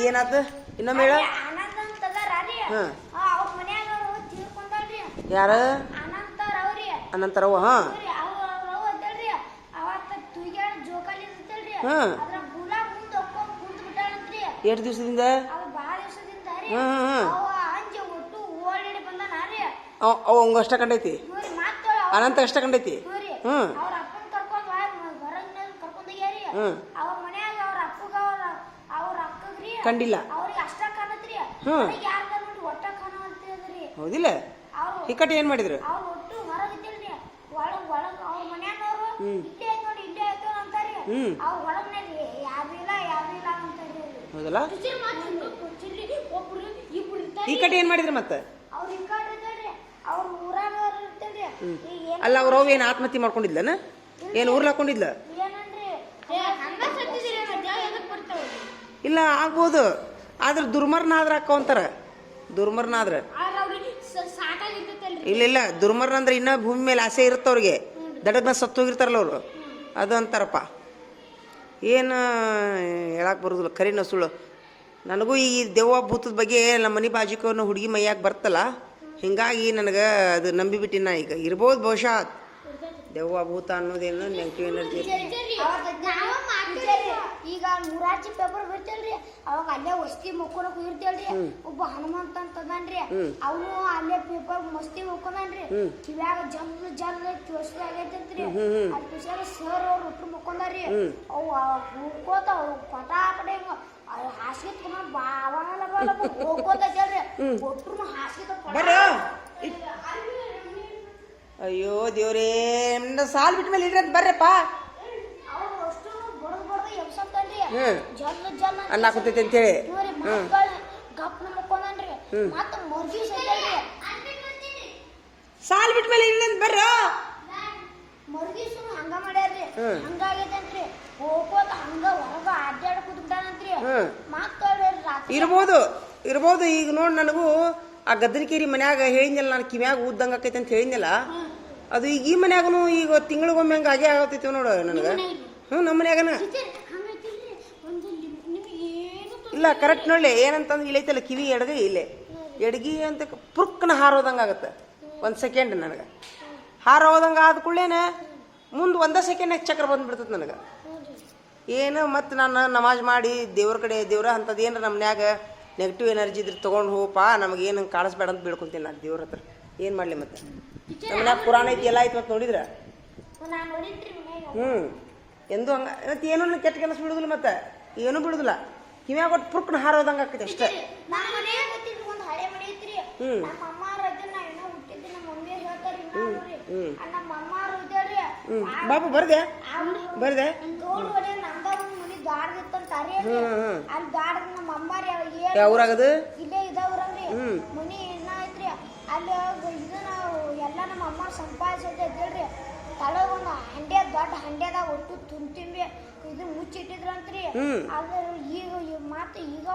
ಏನಾತ ಇನ್ನೊಮ್ಮೆ ಹೇಳ. ಆನಂದ್ ಅಂತ ಅದಾರಿ ಅವ್ರ ಮನ್ಯಾಗ ತೀರ್ಕೊಂಡಲ್ರಿ. ಯಾರ ಅನಂತರ ಅವ್ರಿ ಅನಂತರವ. ಹಾ ಅವ್ರವ್ ಅಂತೇಳ್ರಿ ಅವತ್ತ ತುಯ್ಯಾಡ ಜೋಕಾಲಿ ಇರ್ತಲ್ರಿ ಅದ್ರ ಗುಲ ಮುಂದೆ ಒಕ್ಕೊಂಡ್ ಕುಂತ್ ಬಿಟ್ಟಾಳಂತ್ರಿ. ಎಷ್ಟು ದಿವಸದಿಂದ? ಅದು ಭಾಳ ದಿವಸದಿಂದ ರೀ. ಅವ ಅಂಜೆ ಒಟ್ಟು ಓಡಿ ಬಂದಾನಾರಿ. ಅವಂಗ ಅಷ್ಟ ಕಂಡೈತಿ. ಅನಂತ ಅಷ್ಟ ಕಂಡೈತಿ. ಅವ್ರ ಅಪ್ಪನ ಕರ್ಕೊಂಡ್ ಹೊರಗಿನ ಕರ್ಕೊಂಡೋಗ್ಯಾರಿ. ಅವ್ರ ಮನ್ಯಾಗ ಅವ್ರ ಅಪ್ಪಗ ಅವ್ರ ಅಕ್ಕಗ್ರಿ ಕಂಡಿಲ್ಲ. ಅವ್ರಿಗೆ ಅಷ್ಟ ಕಾಣತ್ರಿ. ಯಾರ ನೋಡಿ ಒಟ್ಟ ಕಾಣವಂತ್ರಿ. ಹೌದಿಲ್ಲ. ಹಿಕ್ಕಟ್ಟು ಏನ್ ಮಾಡಿದ್ರು? ಅವ್ರು ಒಟ್ಟು ಹೊರಗಿದ್ದಿಲ್ರಿ. ಒಳಗ್ ಅವ್ರ ಮನ್ಯಾನವ್ರು ಇಲ್ಲೇ ಐತ್ ನೋಡಿ ಇಲ್ಲೇ ಐತ ಅಂತಾರಿ. ಅವ್ರ ಒಳಗ್ನಲ್ಲಿ ಯಾವಿಲ್ಲ ಅಂತಾರಿ. ಹೌದಲ್ಲ. ಹಿಕ್ಕಟ್ಟು ಏನ್ ಮಾಡಿದ್ರು ಮತ್ತೆ? ಅವ್ರ ಹಿಕ್ಕಟ್ಟು ಇದ್ದಲ್ರಿ ಅವ್ರ ಊರಾಗ ಇರ್ತಲ್ರಿ. ಅಲ್ಲ ಅವ್ರ ಅವ್ ಏನ್ ಆತ್ಮಹತ್ಯೆ ಮಾಡ್ಕೊಂಡಿದ್ಲನ? ಏನ್ ಊರ್ಲ ಹಾಕೊಂಡಿದ್ಲ? ಇಲ್ಲ ಆಗ್ಬೋದು. ಆದ್ರ ದುರ್ಮರ್ನ ಆದ್ರ ಹಾಕೊಂತಾರ. ದುರ್ಮರ್ನ ಆದ್ರ ಇಲ್ಲ ದುರ್ಮರ್ನ ಅಂದ್ರೆ ಇನ್ನ ಭೂಮಿ ಮೇಲೆ ಆಸೆ ಇರುತ್ತ ಅವ್ರಿಗೆ. ದಡಗ್ನ ಸತ್ತು ಹೋಗಿರ್ತಾರಲ್ಲ ಅವ್ರು. ಅದು ಅಂತಾರಪ್ಪ. ಏನು ಹೇಳಕ್ ಬರುದಿಲ್ಲ. ಖರೀನ ಸುಳ್ಳು. ನನಗೂ ಈ ದೆವ್ವ ಭೂತದ ಬಗ್ಗೆ ನಮ್ಮ ಮನೆ ಬಾಜಿಕವ್ರನ್ನ ಹುಡುಗಿ ಮೈಯಾಗ ಬರ್ತಲ್ಲ, ಹಿಂಗಾಗಿ ನನಗೆ ಅದು ನಂಬಿಬಿಟ್ಟಿನ. ಈಗ ಇರ್ಬೋದು ಬಹುಶಃ ದೆವ್ವ ಭೂತ ಅನ್ನೋದೇನು ನೆಗೆಟಿವ್ ಎನರ್ಜಿ. ಈಗ ನೂರಾಚಿ ಪೇಪರ್ ಬಿಡ್ತೇಳ್ರಿ, ಅವಾಗ ಅಲ್ಲೇ ವಸ್ತಿ ಮುಕ್ಕೊಳಕ್ ಇರ್ತೇಳ್ರಿ. ಒಬ್ಬ ಹನುಮಂತ ಅಂತದನ್ರಿ, ಅವನು ಅಲ್ಲೇ ಪೇಪರ್ ಮಸ್ತಿ ಮುಕ್ಕೊಂಡ್ರಿ. ಕಿವ್ಯಾಗ ಜಲ್ ಚೋಸ್ತಿ ಆಗೈತಂತ್ರಿ. ಅಲ್ಲಿ ಪಿಸಾರ ಸರ್ ಅವ್ರು ಒಟ್ಟು ಮುಕ್ಕೊಂಡ್ರಿ. ಅವು ಹೋಗ್ಕೋತ ಪಟ ಕಡೆ ಹಾಸಿಗೆ ತಗೊಂಡ್ ಹೋಗ್ಕೋತ ಹೇಳ್ರಿ. ಒಟ್ರು ಹಾಸಿಗೆ ಅಯ್ಯೋ ದೇವ್ರೇ, ಸಾಲ್ ಬಿಟ್ಟ ಮೇಲೆ ಇಡ್ರಿ ಬರ್ರಪ್ಪ. ಅನ್ನಾಕುತ್ತೈತಿ ಅಂತೇಳಿ ಸಾಲ್ ಬಿಟ್ಟ ಮೇಲೆ ಇಡ್ರಿ ಅಂತ ಬರ್ರ. ಮರ್ಗೀಸು ಹಂಗ ಮಾಡ್ಯಾರ್ರಿ. ಹಂಗಾಗೈತಂತ್ರಿ. ಹೋಗೋದ ಹಂಗ ಹೊರಗ ಅಡ್ಡಾಡ ಕೂತ್ಬಿಟ್ಟಾನಂತ್ರಿ. ಇರ್ಬೋದು. ಈಗ ನೋಡ್ ನನಗೂ ಆ ಗದ್ದನಕೇರಿ ಮನ್ಯಾಗ ಹೇಳಿದ್ನಲ್ಲ, ನಾನು ಕಿವ್ಯಾಗ ಊದ್ದಂಗ ಆಕೈತೆ ಅಂತ ಹೇಳಿದ್ನಲ್ಲ, ಅದು ಈಗ ಈ ಮನ್ಯಾಗನು ಈಗ ತಿಂಗಳಿಗೊಮ್ಮೆ ಹಂಗ ಆಗೇ ಆಗತೈತಿ ನೋಡು ನನಗೆ. ನಮ್ಮ ಮನ್ಯಾಗನ ಇಲ್ಲ ಕರೆಕ್ಟ್ ನೋಡ್ಲಿ. ಏನಂತಂದ್ರೆ ಇಲ್ಲೈತಲ್ಲ ಕಿವಿ ಎಡಗೈ ಇಲ್ಲೇ ಎಡಗಿ ಅಂತ ಪುರ್ಕ್ನ ಹಾರೋದಂಗ ಆಗತ್ತೆ. 1 ಸೆಕೆಂಡ್ ನನಗೆ ಹಾರೋದಂಗ ಆದ ಕೂಡಲೇನ ಮುಂದೆ 1 ಸೆಕೆಂಡ್ನಾಗ ಚಕ್ರ ಬಂದ್ಬಿಡ್ತದೆ ನನಗೆ. ಏನು ಮತ್ತು ನಾನು ನಮಾಜ್ ಮಾಡಿ ದೇವ್ರ ಕಡೆ ದೇವ್ರ ಅಂಥದ್ದು ಏನಾರ ನಮ್ಮ ಮನ್ಯಾಗ ನೆಗೆಟಿವ್ ಎನರ್ಜಿ ಇದ್ರೆ ತೊಗೊಂಡು ಹೋಗಪ್ಪ, ನಮಗೇನು ಹಂಗೆ ಕಾಣಿಸ್ಬೇಡ ಅಂತ ಬೇಡ್ಕೊಂತೀನಿ ನಾನು ದೇವ್ರ ಹತ್ರ. ಏನು ಮಾಡಲಿ ಮತ್ತೆ? ನಮ್ಮ ಮನ್ಯಾಗ ಪುರಾಣ ಐತಿ ಎಲ್ಲ ಐತಿ ಮತ್ತೆ ನೋಡಿದ್ರ. ಎಂದು ಹಂಗೆ ಮತ್ತೆ ಏನೂ ಕೆಟ್ಟ ಕೆಲಸ ಬಿಡುದಿಲ್ಲ, ಮತ್ತೆ ಏನೂ ಬಿಡುದಿಲ್ಲ. ಕಿವ್ಯಾಗ ಒಟ್ಟು ಪುರ್ಕ್ನ ಹಾರೋದಂಗೆ ಆಕೈತೆ ಅಷ್ಟೇ. ಬಾಬು ಬರ್ದೆ ಯಾವ್ರಾಗದು? ಇಲ್ಲೇ ಇದಾವ್ರಿ ಮನಿ ಇನ್ನ ಐತ್ರಿ. ಅಲ್ಲಿ ಇದನ್ನ ಎಲ್ಲ ನಮ್ಮ ಅಮ್ಮ ಸಂಪಾದಿಸೈತಿ. ತಳಗೊಂದು ಹಂಡೆ ದೊಡ್ಡ ಹಂಡೆದಾಗ ಒಟ್ಟು ತುಂಬಿಂಬಿ ಇದು ಮುಚ್ಚಿಟ್ಟಿದ್ರಂತ್ರಿ. ಅದ್ರ ಈಗ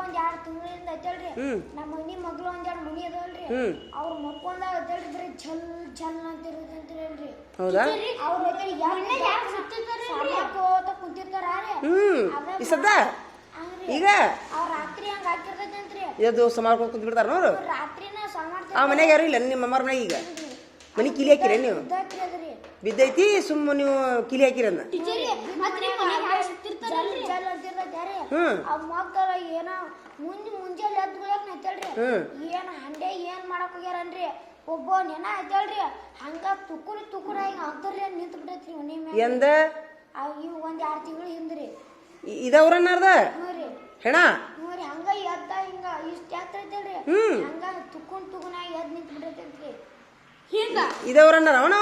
ಒಂದ್ 2 ತಿಂಗಳಿಂದ ಐತಲ್ರಿ. ನಮ್ಮ ಮನಿ ಮಗ್ಳು ಒಂದ್ 2 ಮನಿ ಅದಾವಲ್ರಿ, ಅವ್ರು ಮಕ್ಕೊಂದಾಗ ಐತಲ್ರಿ ಬರೀ ಜಲ್ ಅಂತಿರ್ತಂತ್ರಿ. ಹೌದಾ? ಅವ್ರ ಕುಂತಿರ್ತಾರ ಈಗ ಅವ್ರ ರಾತ್ರಿ ಹಂಗ ಹಾಕಿರ್ತೈತಂತ್ರಿ. ಇದು ಮಾಡ್ಕೊಂಡು ಕುಂತ ಬಿಡ್ತಾರ ನೋಡು. ರಾತ್ರಿನ ಆ ಮನ್ಯಾಗ ಯಾರು ಇಲ್ಲ ನಿಮ್ಮ ಅಮ್ಮರ ಮನ್ಯಾಗ? ಈಗ ಮನಿ ಕಿಲಿ ಹಾಕಿರ ನೀವು? ಬಿದ್ದೈತಿ ಸುಮ್ಮ ನೀವು ಕಿಲಿ ಹಾಕಿರನ್ನ. ಮಕ್ಕಳ ಏನ ಮುಂಜಾನೆ ಎದ್ದುಗಳೇನ್ರಿ ಏನ್ ಹಂಡೆ ಏನ್ ಮಾಡಕ್ ಹೋಗ್ಯಾರನ್ರಿ. ಒಬ್ಬ ನೆನ ಐತಲ್ರಿ ಹಂಗ ತುಕುರ ಹಿಂಗ ಅಂತರ್ರಿ ನಿಂತು ಬಿಟ್ಟೈತ್ರಿ ಮನಿ ಮ್ಯಾಗ. ಎಂದ ಇವ್ 1-2 ತಿಂಗಳು ಹಿಂದ್ರಿ ಇದವ್ರನ್ನಾರ್ದ ಹೆಣ ನೋಡ್ರಿ ಹಂಗ ಎದ್ದ ಹಿಂಗ ಇಷ್ಟ ಯಾತ್ರ ಐತಲ್ರಿ ಹಂಗ ತುಕುನಾಗ ಎದ್ ನಿಂತು ಬಿಟ್ಟೈತ್ರಿ. ಹಿಂಗ ಇದವ್ರನ್ನಾರ ಅವನ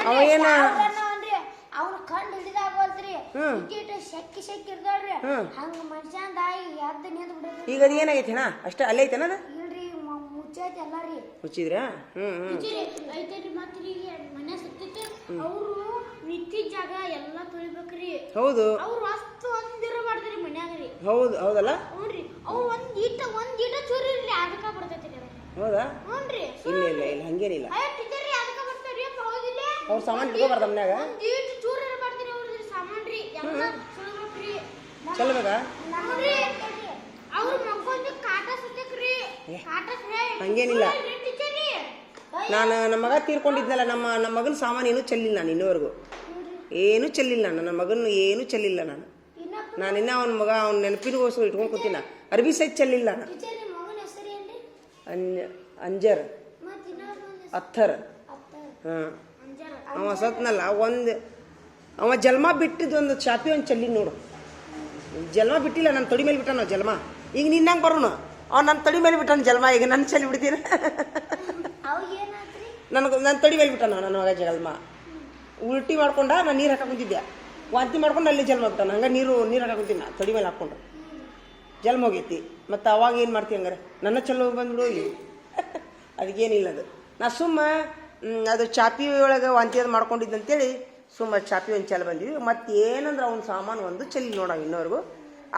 ಅವ ಏನ ಅವ್ನ ಕಂಡು ಹಿಡಿದಾಗಲ್ತ್ರಿ. ಶೆಕ್ಕಿ ಇರ್ತಾಳ್ರಿ ಹಂಗ ಮನುಷ್ಯಂದ ಎದ್ದು ನಿಂತು ಬಿಟ್ಟೈತ್ರಿ. ಈಗ ಅದು ಏನಾಗೈತಿ ಹೆಣ ಅಷ್ಟೇ ಅಲ್ಲೇ ಐತೆನ? ಅದ ಇಲ್ರಿ ಮುಚ್ಚೈತಿ ಎಲ್ಲ ರೀ. ಮುಚ್ಚಿದ್ರ? ಐತೈತಿ ಮತ್ರಿ ಮನೆ ಸುತ್ತಿತ್ತು. ಅವ್ರು ನಿಂತಿ ಜಾಗ ಎಲ್ಲ ತೊಳಿಬೇಕ್ರಿ. ಹೌದು ಅವ್ರು ಅಷ್ಟು ಒಂದಿರ ಮಾಡ್ತಾರಿ ಮನ್ಯಾಗ ರೀ. ಹೌದಲ್ಲ? ನೋಡ್ರಿ ಅವ್ರು ಒಂದ್ ಈಟ ಚೂರಿ ಇರ್ಲಿ ಅದಕ್ಕ ಬರ್ತೈತಿ. ಹೌದಾ? ನೋಡ್ರಿ ಇಲ್ಲ ಹಂಗೇನಿಲ್ಲ. ಅದಕ್ಕ ಬರ್ತಾರಿ. ಹೌದಿಲ್ಲ ಅವ್ರ ಸಾಮಾನ್ ಇಟ್ಕೋಬಾರ್ದ ಮನ್ಯಾಗ? ಒಂದ್ ಈಟ ಚೂರಿ ಮಾಡ್ತೀರಿ ಅವ್ರ ಸಾಮಾನ್ ರೀ ಎಲ್ಲ ಸುಳ್ಬೇಕ್ರಿ. ಚಲ್ಬೇಕಾ? ಹಂಗೇನಿಲ್ಲ. ನಾನು ನಮ್ಮ ಮಗ ತೀರ್ಕೊಂಡಿದ್ನಲ್ಲ, ನಮ್ಮ ಮಗನ ಸಾಮಾನು ಏನೂ ಚೆಲ್ಲಿಲ್ಲ ನಾನು ಇನ್ನೂವರೆಗೂ. ಏನೂ ಚೆಲ್ಲಿಲ್ಲ ನನ್ನ ಮಗನ, ಏನೂ ಚೆಲ್ಲಿಲ್ಲ ನಾನು ಇನ್ನೂ ಅವನ ಮಗ ಅವ್ನ ನೆನಪಿನಗೋಸ್ಕರ ಇಟ್ಕೊಂಡು ಕೂತೀನಿ. ಅರ್ಬಿ ಸಹಿತ ಚೆಲ್ಲಿಲ್ಲ ನಾನು. ಅಂಜರ್ ಅತ್ತರ್. ಹಾಂ, ಅವ ಸತ್ನಲ್ಲ, ಅವ ಜನ್ಮ ಬಿಟ್ಟಿದ್ದು ಒಂದು ಚಾಪಿ ಒಂದು ಚೆಲ್ಲಿ ನೋಡು. ಜನ್ಮ ಬಿಟ್ಟಿಲ್ಲ, ನನ್ನ ತೊಡಿ ಮೇಲೆ ಬಿಟ್ಟಾನ ಜನ್ಮ. ಈಗ ನಿನ್ನಂಗೆ ಬರೋನು ಅವ ನನ್ನ ತೊಡಿ ಮೇಲೆ ಬಿಟ್ಟಾನ ಜನ್ಮ. ಈಗ ನನ್ನ ಚೆಲ್ಲಿ ಬಿಡ್ತೀನಿ. ನನ್ನ ತೊಡಿ ಮೇಲೆ ಬಿಟ್ಟಾನ ನನ್ನ ಮಗ ಜನ್ಮ. ಉಲ್ಟಿ ಮಾಡ್ಕೊಂಡ ನಾನು ನೀರು ಹಾಕೊಂತಿದ್ದೆ, ವಾಂತಿ ಮಾಡ್ಕೊಂಡು ಅಲ್ಲಿ ಜನ್ಮ ಬಿಟ್ಟಾನ. ಹಂಗೆ ನೀರು ಹಾಕೊಂತೀನಿ ನಾ ತೊಡಿ ಮೇಲೆ ಹಾಕ್ಕೊಂಡು. ಜನ್ಮ ಹೋಗೈತಿ. ಮತ್ತು ಅವಾಗ ಏನು ಮಾಡ್ತೀವಿ ಹಂಗಾರೆ? ನನ್ನ ಚೆಲ್ಲ ಬಂದ್ಬಿಡು ಇಲ್ಲಿ. ಅದಕ್ಕೇನಿಲ್ಲ ಅದು. ನಾ ಸುಮ್ಮ ಅದು ಚಾಪಿ ಒಳಗೆ ವಾಂತಿ ಅದು ಮಾಡ್ಕೊಂಡಿದ್ದಂತೇಳಿ ಸುಮ್ಮ ಚಾಪಿ ಒಂದು ಚೆಲ್ಲ ಬಂದ್ವಿ. ಮತ್ತು ಏನಂದ್ರೆ ಅವ್ನ ಸಾಮಾನು ಒಂದು ಚೆಲ್ಲಿ ನೋಡ ಇನ್ನೋರ್ಗು.